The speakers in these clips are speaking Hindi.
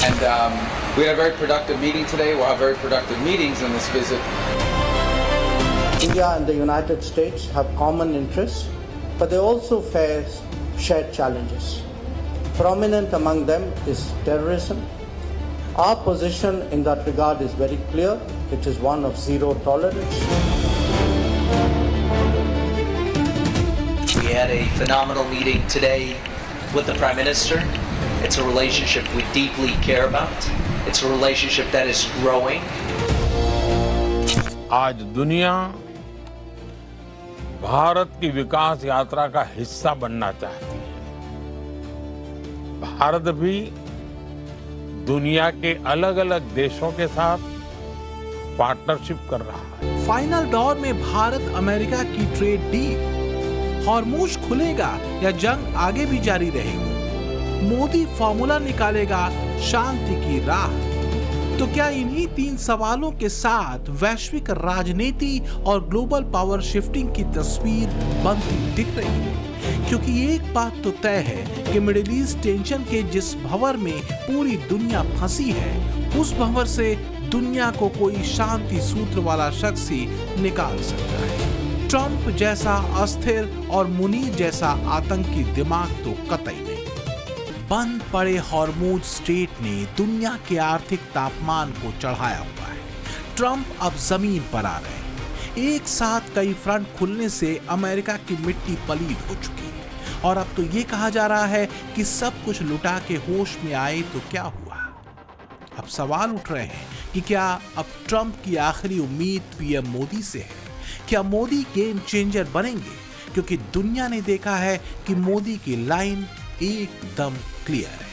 And we had a very productive meeting today. We'll have very productive meetings in this visit. India and the United States have common interests, but they also face shared challenges. Prominent among them is terrorism. Our position in that regard is very clear. It is one of zero tolerance. We had a phenomenal meeting today with the Prime Minister. It's a relationship we deeply care about. It's a relationship that is growing. आज दुनिया भारत की विकास यात्रा का हिस्सा बनना चाहती है। भारत भी दुनिया के अलग-अलग देशों के साथ पार्टनरशिप कर रहा है। फाइनल दौर में भारत अमेरिका की ट्रेड डील, हॉर्मुज खुलेगा या जंग आगे भी जारी रहेगी? मोदी फॉर्मूला निकालेगा शांति की राह। तो क्या इन्हीं 3 सवालों के साथ वैश्विक राजनीति और ग्लोबल पावर शिफ्टिंग की तस्वीर बनती दिख रही है? क्योंकि एक बात तो तय है कि मिडिल ईस्ट टेंशन के जिस भंवर में पूरी दुनिया फंसी है, उस भंवर से दुनिया को कोई शांति सूत्र वाला शख्स ही निकाल सकता है। ट्रंप जैसा अस्थिर और मुनीर जैसा आतंकी दिमाग तो कतई नहीं। बंद पड़े हॉर्मुज स्ट्रेट ने दुनिया के आर्थिक तापमान को चढ़ाया हुआ है। ट्रंप अब जमीन पर आ रहे हैं। एक साथ कई फ्रंट खुलने से अमेरिका की मिट्टी पलीद हो चुकी है और अब तो ये कहा जा रहा है कि सब कुछ लुटा के होश में आए तो क्या हुआ। अब सवाल उठ रहे हैं कि क्या अब ट्रंप की आखिरी उम्मीद पीएम मोदी से है? क्या मोदी गेम चेंजर बनेंगे? क्योंकि दुनिया ने देखा है कि मोदी की लाइन एकदम क्लियर है।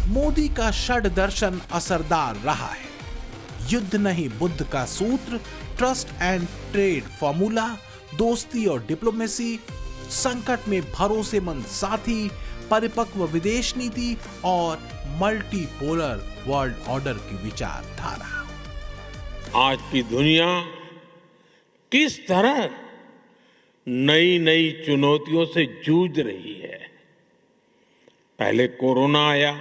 मोदी का षड दर्शन असरदार रहा है। युद्ध नहीं बुद्ध का सूत्र, ट्रस्ट एंड ट्रेड फॉर्मूला, दोस्ती और डिप्लोमेसी, संकट में भरोसेमंद साथी, परिपक्व विदेश नीति और मल्टीपोलर वर्ल्ड ऑर्डर की विचारधारा। आज की दुनिया किस तरह नई नई चुनौतियों से जूझ रही है। पहले कोरोना आया,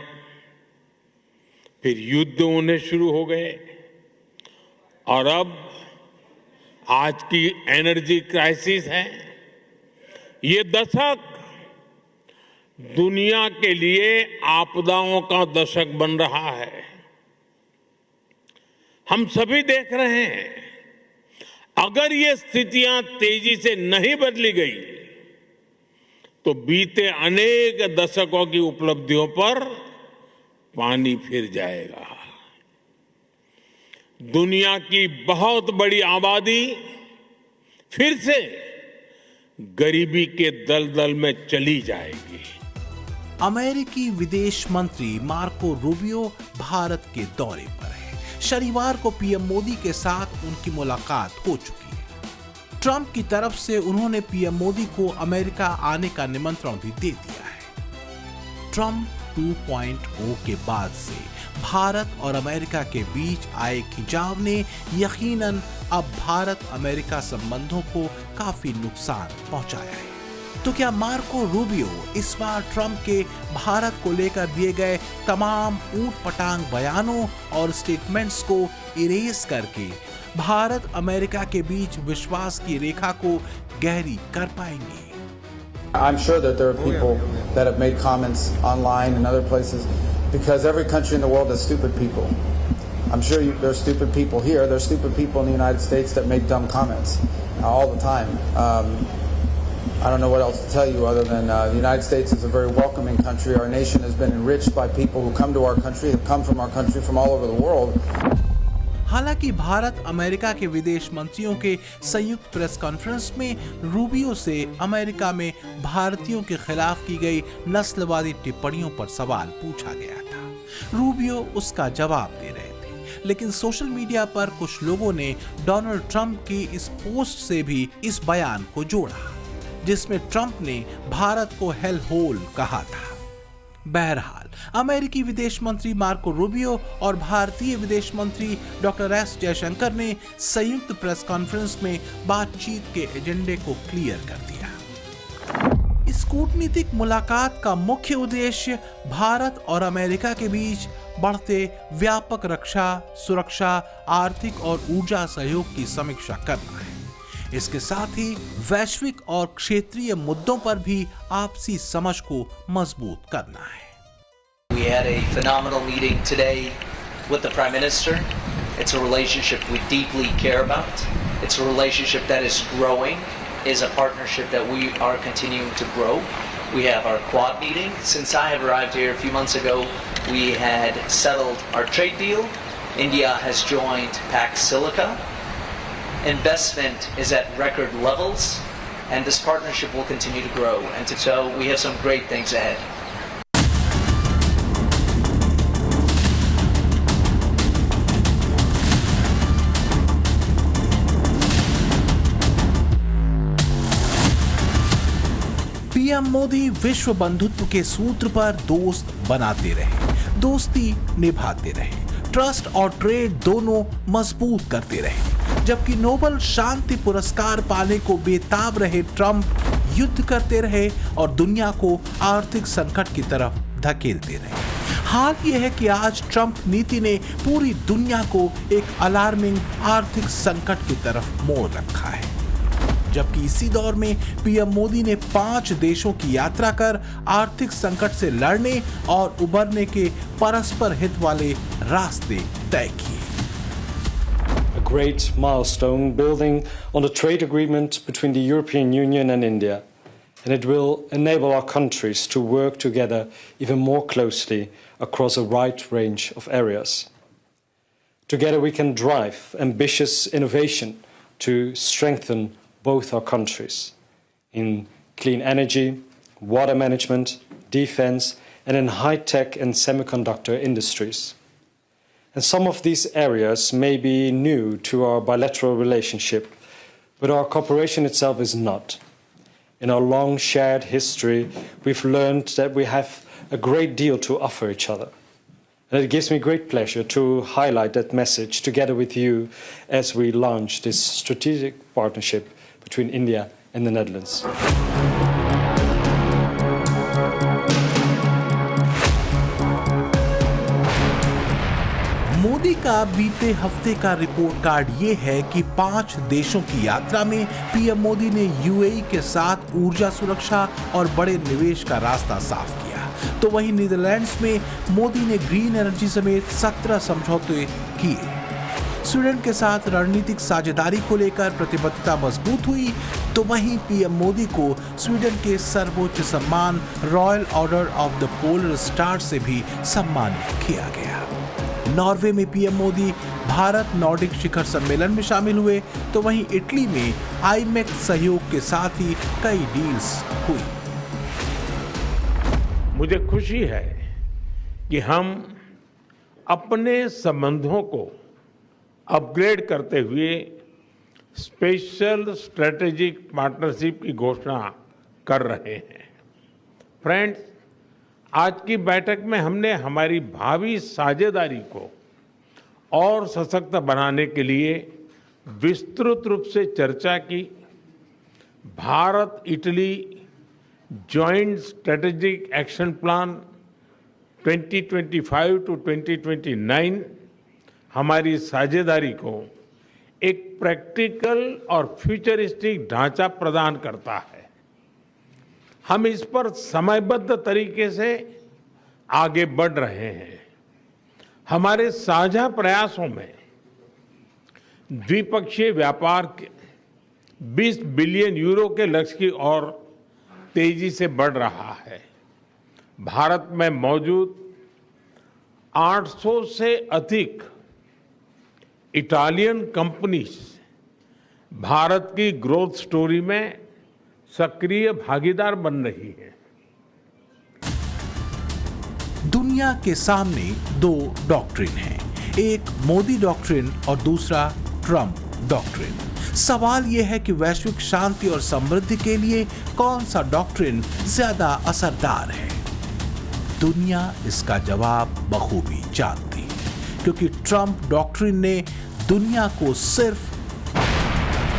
फिर युद्ध होने शुरू हो गए और अब आज की एनर्जी क्राइसिस है। ये दशक दुनिया के लिए आपदाओं का दशक बन रहा है। हम सभी देख रहे हैं, अगर ये स्थितियां तेजी से नहीं बदली गई तो बीते अनेक दशकों की उपलब्धियों पर पानी फिर जाएगा। दुनिया की बहुत बड़ी आबादी फिर से गरीबी के दलदल में चली जाएगी। अमेरिकी विदेश मंत्री मार्को रूबियो भारत के दौरे पर है। शनिवार को पीएम मोदी के साथ उनकी मुलाकात हो चुकी है। ट्रंप की तरफ से उन्होंने पीएम मोदी को अमेरिका आने का निमंत्रण भी दे दिया है। ट्रंप 2.0 के बाद से भारत और अमेरिका के बीच आए खिंचाव ने यकीनन अब भारत अमेरिका संबंधों को काफी नुकसान पहुंचाया है। तो क्या मार्को रूबियो इस बार ट्रंप के भारत को लेकर दिए गए तमाम ऊटपटांग बयानों और स्टेटमेंट्स को इरेज करके भारत अमेरिका के बीच विश्वास की रेखा को गहरी कर पाएंगे? I'm sure that there are people that have made comments online and other places because every country in the world has stupid people. I'm sure there are stupid people here. There are stupid people in the United States that make dumb comments all the time. I don't know what else to tell you other than the United States is a very welcoming country. Our nation has been enriched by people who come to our country, who come from our country from all over the world. हालांकि भारत अमेरिका के विदेश मंत्रियों के संयुक्त प्रेस कॉन्फ्रेंस में रूबियो से अमेरिका में भारतीयों के खिलाफ की गई नस्लवादी टिप्पणियों पर सवाल पूछा गया था। रूबियो उसका जवाब दे रहे थे, लेकिन सोशल मीडिया पर कुछ लोगों ने डोनाल्ड ट्रंप की इस पोस्ट से भी इस बयान को जोड़ा जिसमें ट्रंप ने भारत को हेल होल कहा था। बहरहाल अमेरिकी विदेश मंत्री मार्को रूबियो और भारतीय विदेश मंत्री डॉक्टर एस जयशंकर ने संयुक्त प्रेस कॉन्फ्रेंस में बातचीत के एजेंडे को क्लियर कर दिया। इस कूटनीतिक मुलाकात का मुख्य उद्देश्य भारत और अमेरिका के बीच बढ़ते व्यापक रक्षा, सुरक्षा, आर्थिक और ऊर्जा सहयोग की समीक्षा करना है। इसके साथ ही वैश्विक और क्षेत्रीय मुद्दों पर भी आपसी समझ को मजबूत करना है। We had a phenomenal meeting today with the Prime Minister. It's a relationship we deeply care about. It's a relationship that is growing, is a partnership that we are continuing to grow. We have our Quad meeting. Since I have arrived here a few months ago, we had settled our trade deal. India has joined Pax Silica. Investment is at record levels, and this partnership will continue to grow. And so we have some great things ahead. PM Modi विश्व बंधुत्व के सूत्र पर दोस्त बनाते रहे, दोस्ती निभाते रहे, ट्रस्ट और ट्रेड दोनों मजबूत करते रहे। जबकि नोबेल शांति पुरस्कार पाने को बेताब रहे ट्रंप युद्ध करते रहे और दुनिया को आर्थिक संकट की तरफ धकेलते रहे। हाल यह है कि आज ट्रंप नीति ने पूरी दुनिया को एक अलार्मिंग आर्थिक संकट की तरफ मोड़ रखा है। जबकि इसी दौर में पीएम मोदी ने 5 देशों की यात्रा कर आर्थिक संकट से लड़ने और उबरने के परस्पर हित वाले रास्ते तय किए। A great milestone building on the trade agreement between the European Union and India, and it will enable our countries to work together even more closely across a wide range of areas. Together we can drive ambitious innovation to strengthen both our countries in clean energy, water management, defense, and in high-tech and semiconductor industries. And some of these areas may be new to our bilateral relationship, but our cooperation itself is not. In our long shared history, we've learned that we have a great deal to offer each other. And it gives me great pleasure to highlight that message together with you as we launch this strategic partnership between India and the Netherlands. Modi का बीते हफ्ते का रिपोर्ट कार्ड ये है कि 5 देशों की यात्रा में पीएम मोदी ने यूएई के साथ ऊर्जा सुरक्षा और बड़े निवेश का रास्ता साफ किया। तो वहीं नीदरलैंड्स में मोदी ने ग्रीन एनर्जी समेत 17 समझौते किए। स्वीडन के साथ रणनीतिक साझेदारी को लेकर प्रतिबद्धता मजबूत हुई, तो वहीं पीएम मोदी को स्वीडन के सर्वोच्च सम्मान royal order of the polar star से भी सम्मानित किया गया। नॉर्वे में पीएम मोदी भारत नॉर्डिक शिखर सम्मेलन में शामिल हुए, तो वहीं इटली में आईमेक सहयोग के साथ ही कई डील्स हुई। मुझे खुशी है कि हम अपने संबंधों को अपग्रेड करते हुए स्पेशल स्ट्रेटेजिक पार्टनरशिप की घोषणा कर रहे हैं। फ्रेंड्स, आज की बैठक में हमने हमारी भावी साझेदारी को और सशक्त बनाने के लिए विस्तृत रूप से चर्चा की। Bharat Italy joint strategic action plan 2025 to 2029 हमारी साझेदारी को एक प्रैक्टिकल और फ्यूचरिस्टिक ढांचा प्रदान करता है। हम इस पर समयबद्ध तरीके से आगे बढ़ रहे हैं। हमारे साझा प्रयासों में द्विपक्षीय व्यापार के 20 बिलियन यूरो के लक्ष्य की ओर तेजी से बढ़ रहा है। भारत में मौजूद 800 से अधिक इटालियन कंपनीज भारत की ग्रोथ स्टोरी में सक्रिय भागीदार बन रही है। दुनिया के सामने 2 डॉक्ट्रिन हैं, एक मोदी डॉक्ट्रिन और दूसरा ट्रंप डॉक्ट्रिन। सवाल यह है कि वैश्विक शांति और समृद्धि के लिए कौन सा डॉक्ट्रिन ज्यादा असरदार है। दुनिया इसका जवाब बखूबी जानती है, क्योंकि ट्रंप डॉक्ट्रिन ने दुनिया को सिर्फ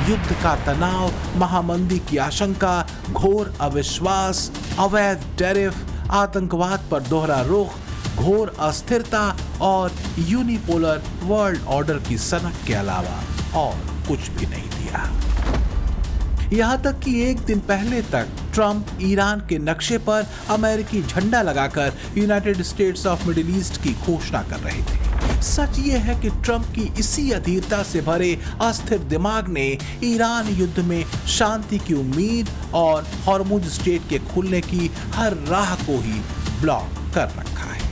युद्ध का तनाव, महामंदी की आशंका, घोर अविश्वास, अवैध टैरिफ, आतंकवाद पर दोहरा रुख, घोर अस्थिरता और यूनिपोलर वर्ल्ड ऑर्डर की सनक के अलावा और कुछ भी नहीं दिया। यहां तक कि एक दिन पहले तक ट्रंप ईरान के नक्शे पर अमेरिकी झंडा लगाकर United states of middle east की घोषणा कर रहे थे। सच ये है कि ट्रंप की इसी अधीरता से भरे अस्थिर दिमाग ने ईरान युद्ध में शांति की उम्मीद और हॉर्मुज स्ट्रेट के खुलने की हर राह को ही ब्लॉक कर रखा है।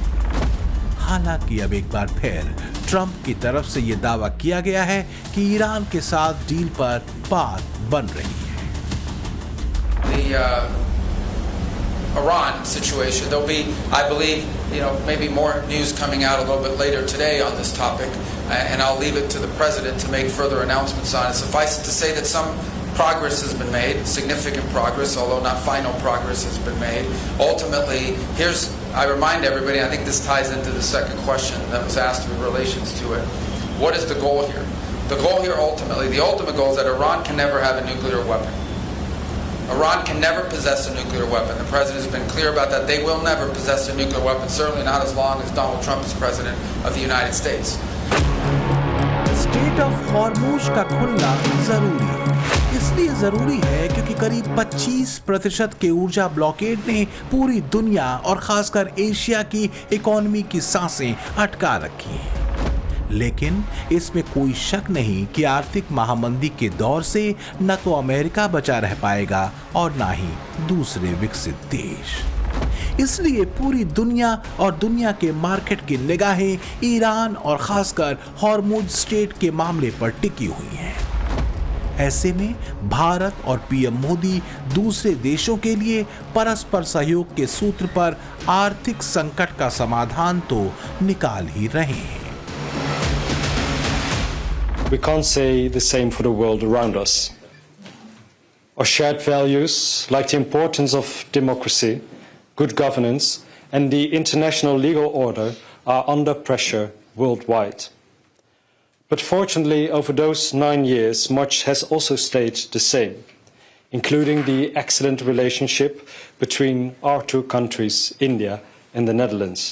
हालांकि अब एक बार फिर ट्रंप की तरफ से यह दावा किया गया है कि ईरान के साथ डील पर बात बन रही है। The Iran situation. There'll be, I believe, maybe more news coming out a little bit later today on this topic, and I'll leave it to the president to make further announcements on it. Suffice it to say that some progress has been made, significant progress, although not final progress has been made. Ultimately, I remind everybody, I think this ties into the second question that was asked with relations to it. What is the goal here? The goal here ultimately, the ultimate goal is that Iran can never have a nuclear weapon. Iran can never possess a nuclear weapon. The president has been clear about that. They will never possess a nuclear weapon, certainly not as long as Donald Trump is president of the United States. State of Hormuz का खुलना जरूरी है। इसलिए जरूरी है क्योंकि करीब 25% के ऊर्जा ब्लॉकेड ने पूरी दुनिया और खासकर एशिया की इकोनॉमी की सांसें अटका रखी हैं। लेकिन इसमें कोई शक नहीं कि आर्थिक महामंदी के दौर से न तो अमेरिका बचा रह पाएगा और न ही दूसरे विकसित देश। इसलिए पूरी दुनिया और दुनिया के मार्केट की निगाहें ईरान और खासकर हॉर्मुज स्ट्रेट के मामले पर टिकी हुई हैं। ऐसे में भारत और पीएम मोदी दूसरे देशों के लिए परस्पर सहयोग के सूत्र पर आर्थिक संकट का समाधान तो निकाल ही रहे हैं। We can't say the same for the world around us. Our shared values, like the importance of democracy, good governance, and the international legal order, are under pressure worldwide. But fortunately, over those 9 years, much has also stayed the same, including the excellent relationship between our two countries, India and the Netherlands.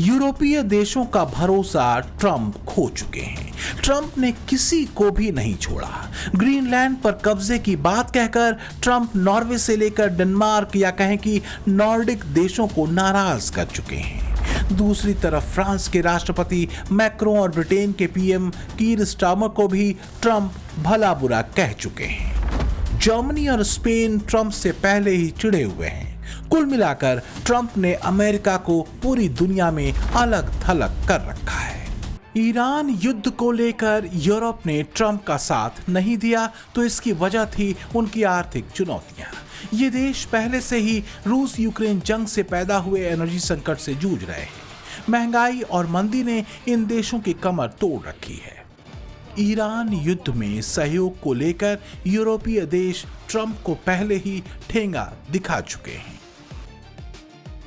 यूरोपीय देशों का भरोसा ट्रंप खो चुके हैं। ट्रंप ने किसी को भी नहीं छोड़ा। ग्रीनलैंड पर कब्जे की बात कहकर ट्रंप नॉर्वे से लेकर डेनमार्क या कहें कि नॉर्डिक देशों को नाराज कर चुके हैं। दूसरी तरफ फ्रांस के राष्ट्रपति मैक्रों और ब्रिटेन के पीएम कीर स्टार्मर को भी ट्रंप भला बुरा कह चुके हैं। जर्मनी और स्पेन ट्रंप से पहले ही चिढ़े हुए हैं। कुल मिलाकर ट्रंप ने अमेरिका को पूरी दुनिया में अलग थलग कर रखा है। ईरान युद्ध को लेकर यूरोप ने ट्रंप का साथ नहीं दिया तो इसकी वजह थी उनकी आर्थिक चुनौतियां। ये देश पहले से ही रूस यूक्रेन जंग से पैदा हुए एनर्जी संकट से जूझ रहे हैं। महंगाई और मंदी ने इन देशों की कमर तोड़ रखी है। ईरान युद्ध में सहयोग को लेकर यूरोपीय देश ट्रंप को पहले ही ठेंगा दिखा चुके हैं।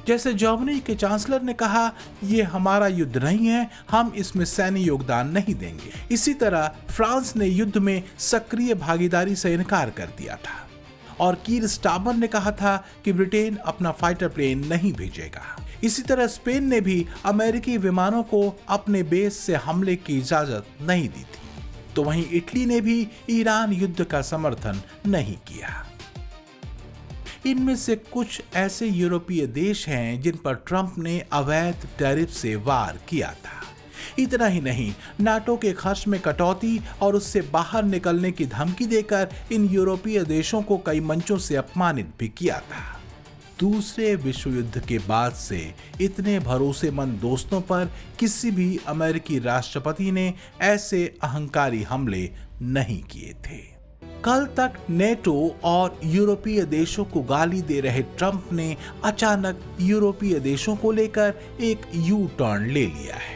जैसे जर्मनी के चांसलर ने कहा, ये हमारा युद्ध नहीं है, हम इसमें सैन्य योगदान नहीं देंगे। इसी तरह फ्रांस ने युद्ध में सक्रिय भागीदारी से इनकार कर दिया था और कीर स्टार्मर ने कहा था कि ब्रिटेन अपना फाइटर प्लेन नहीं भेजेगा। इसी तरह स्पेन ने भी अमेरिकी विमानों को अपने बेस से हमले की इजाजत नहीं दी थी। तो वहीं इटली ने भी ईरान युद्ध का समर्थन नहीं किया। इनमें से कुछ ऐसे यूरोपीय देश हैं जिन पर ट्रंप ने अवैध टैरिफ से वार किया था। इतना ही नहीं, नाटो के खर्च में कटौती और उससे बाहर निकलने की धमकी देकर इन यूरोपीय देशों को कई मंचों से अपमानित भी किया था। दूसरे विश्व युद्ध के बाद से इतने भरोसेमंद दोस्तों पर किसी भी अमेरिकी राष्ट्रपति ने ऐसे अहंकारी हमले नहीं किए थे। कल तक नेटो और यूरोपीय देशों को गाली दे रहे ट्रंप ने अचानक यूरोपीय देशों को लेकर एक यू टर्न ले लिया है।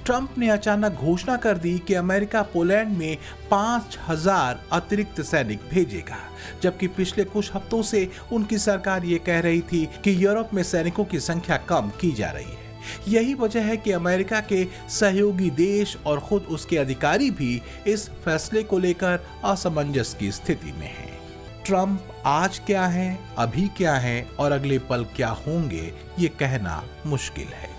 ट्रंप ने अचानक घोषणा कर दी कि अमेरिका पोलैंड में 5000 अतिरिक्त सैनिक भेजेगा, जबकि पिछले कुछ हफ्तों से उनकी सरकार ये कह रही थी कि यूरोप में सैनिकों की संख्या कम की जा रही है। यही वजह है कि अमेरिका के सहयोगी देश और खुद उसके अधिकारी भी इस फैसले को लेकर असमंजस की स्थिति में हैं। ट्रंप आज क्या है, अभी क्या है और अगले पल क्या होंगे, ये कहना मुश्किल है।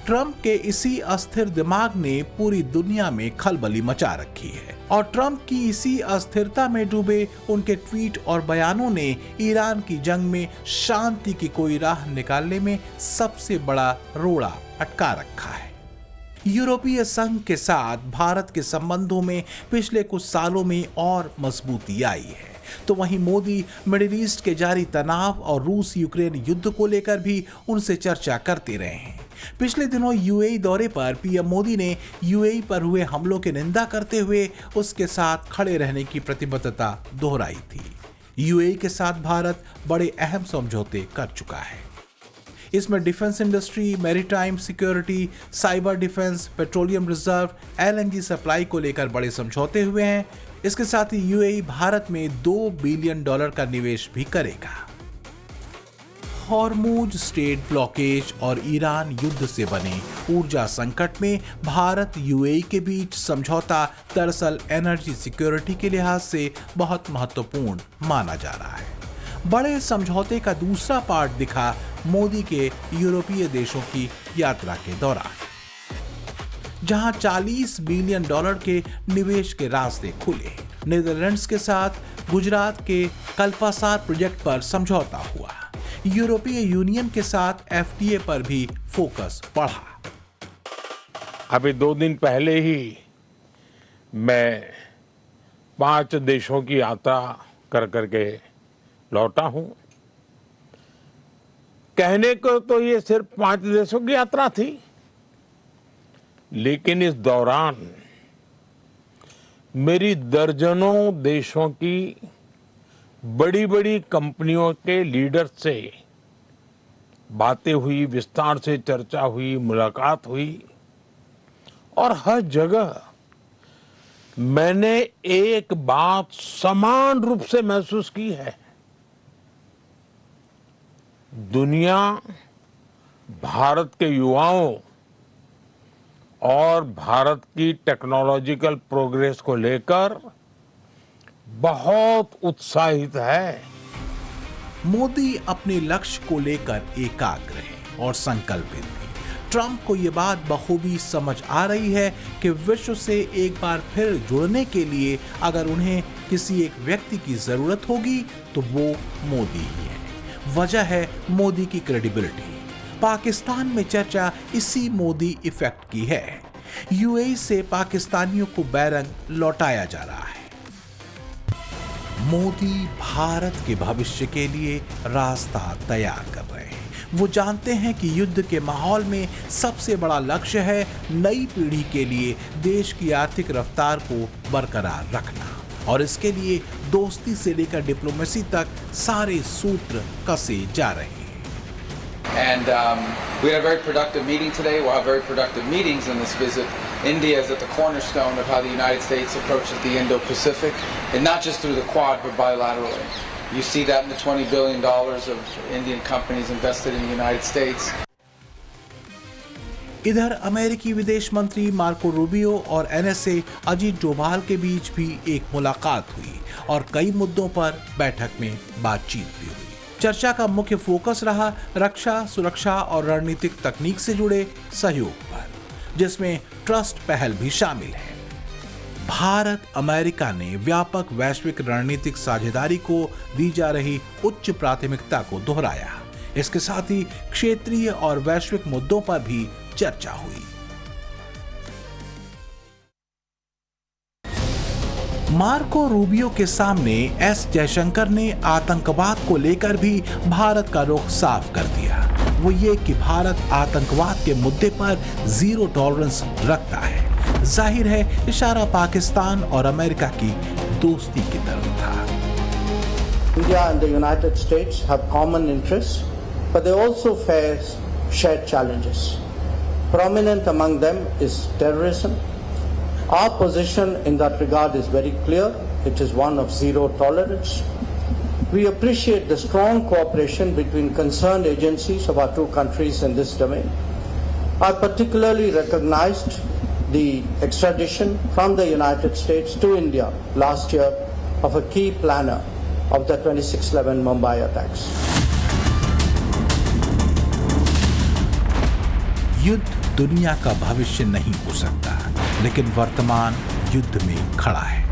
ट्रंप के इसी अस्थिर दिमाग ने पूरी दुनिया में खलबली मचा रखी है और ट्रंप की इसी अस्थिरता में डूबे उनके ट्वीट और बयानों ने ईरान की जंग में शांति की कोई राह निकालने में सबसे बड़ा रोड़ा अटका रखा है। यूरोपीय संघ के साथ भारत के संबंधों में पिछले कुछ सालों में और मजबूती आई है, तो वहीं मोदी मिडिल ईस्ट के जारी तनाव और रूस यूक्रेन युद्ध को लेकर भी उनसे चर्चा करते रहे हैं। पिछले दिनों यूएई दौरे पर पीएम मोदी ने यूएई पर हुए हमलों की निंदा करते हुए उसके साथ खड़े रहने की प्रतिबद्धता दोहराई थी। यूएई के साथ भारत बड़े अहम समझौते कर चुका है। इसमें defence industry, maritime security, cyber defence, petroleum reserve, LNG supply को लेकर बड़े समझौते हुए हैं। इसके साथ ही यूएई भारत में $2 बिलियन का निवेश भी करेगा। हॉर्मुज स्ट्रेट ब्लॉकेज और ईरान युद्ध से बने ऊर्जा संकट में भारत यूएई के बीच समझौता दरअसल एनर्जी सिक्योरिटी के लिहाज से बहुत महत्वपूर्ण माना जा रहा है। बड़े समझौते का दूसरा पार्ट दिखा मोदी के यूरोपीय देशों की यात्रा के दौरान, जहां $40 बिलियन के निवेश के रास्ते खुले। नीदरलैंड्स के साथ गुजरात के कल्पासार प्रोजेक्ट पर समझौता हुआ। यूरोपीय यूनियन के साथ एफटीए पर भी फोकस बढ़ा। अभी 2 दिन पहले ही मैं 5 देशों की यात्रा कर करके लौटा हूं। कहने को तो ये सिर्फ 5 देशों की यात्रा थी, लेकिन इस दौरान मेरी दर्जनों देशों की बड़ी बड़ी कंपनियों के लीडर से बातें हुई, विस्तार से चर्चा हुई, मुलाकात हुई और हर जगह मैंने एक बात समान रूप से महसूस की है। दुनिया भारत के युवाओं और भारत की टेक्नोलॉजिकल प्रोग्रेस को लेकर बहुत उत्साहित है। मोदी अपने लक्ष्य को लेकर एकाग्र है और संकल्पित भी। ट्रंप को यह बात बखूबी समझ आ रही है कि विश्व से एक बार फिर जुड़ने के लिए अगर उन्हें किसी एक व्यक्ति की जरूरत होगी तो वो मोदी ही है। वजह है मोदी की क्रेडिबिलिटी। पाकिस्तान में चर्चा इसी मोदी इफेक्ट की है। यूएई से पाकिस्तानियों को बैरंग लौटाया जा रहा है। मोदी भारत के भविष्य के लिए रास्ता तैयार कर रहे हैं। वो जानते हैं कि युद्ध के माहौल में सबसे बड़ा लक्ष्य है नई पीढ़ी के लिए देश की आर्थिक रफ्तार को बरकरार रखना, और इसके लिए दोस्ती से लेकर डिप्लोमेसी तक सारे सूत्र कसे जा रहे हैं। And we had a very productive meeting today. We'll have very productive meetings in this visit. India is at the cornerstone of how the United States approaches the Indo-Pacific, and not just through the Quad, but bilaterally. You see that in the $20 billion of Indian companies invested in the United States. इधर अमेरिकी विदेश मंत्री मार्को रूबियो और एनएसए अजीत डोभाल के बीच भी एक मुलाकात हुई और कई मुद्दों पर बैठक में बातचीत भी हुई। चर्चा का मुख्य फोकस रहा रक्षा, सुरक्षा और रणनीतिक तकनीक से जुड़े सहयोग पर, जिसमें ट्रस्ट पहल भी शामिल है। भारत अमेरिका ने व्यापक वैश्विक रणनीतिक साझेदारी को दी जा रही उच्च प्राथमिकता को दोहराया। इसके साथ ही क्षेत्रीय और वैश्विक मुद्दों पर भी चर्चा हुई। मार्को रूबियो के सामने एस जयशंकर ने आतंकवाद को लेकर भी भारत का रुख साफ कर दिया। वो ये कि भारत आतंकवाद के मुद्दे पर जीरो टॉलरेंस रखता है। जाहिर है इशारा पाकिस्तान और अमेरिका की दोस्ती की तरफ था। India and the United States have common interests, but they also face shared challenges. Prominent among them is terrorism. Our position in that regard is very clear. It is one of zero tolerance. We appreciate the strong cooperation between concerned agencies of our two countries in this domain. I particularly recognized the extradition from the United States to India last year of a key planner of the 26/11 Mumbai attacks. युद्ध दुनिया का भविष्य नहीं हो सकता, लेकिन वर्तमान युद्ध में खड़ा है।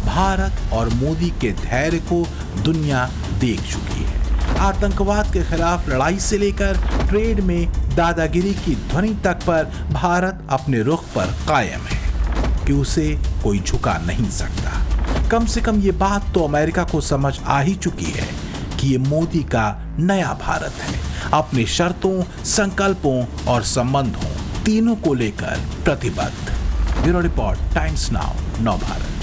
भारत और मोदी के धैर्य को दुनिया देख चुकी है। आतंकवाद के खिलाफ लड़ाई से लेकर ट्रेड में दादागिरी की ध्वनि तक पर भारत अपने रुख पर कायम है कि उसे कोई झुका नहीं सकता। कम से कम ये बात तो अमेरिका को समझ आ ही चुकी है कि ये मोदी का नया भारत है, अपनी शर्तों, संकल्पों और संबंधों तीनों को लेकर प्रतिबद्ध। ब्यूरो रिपोर्ट, टाइम्स नाउ, नव भारत।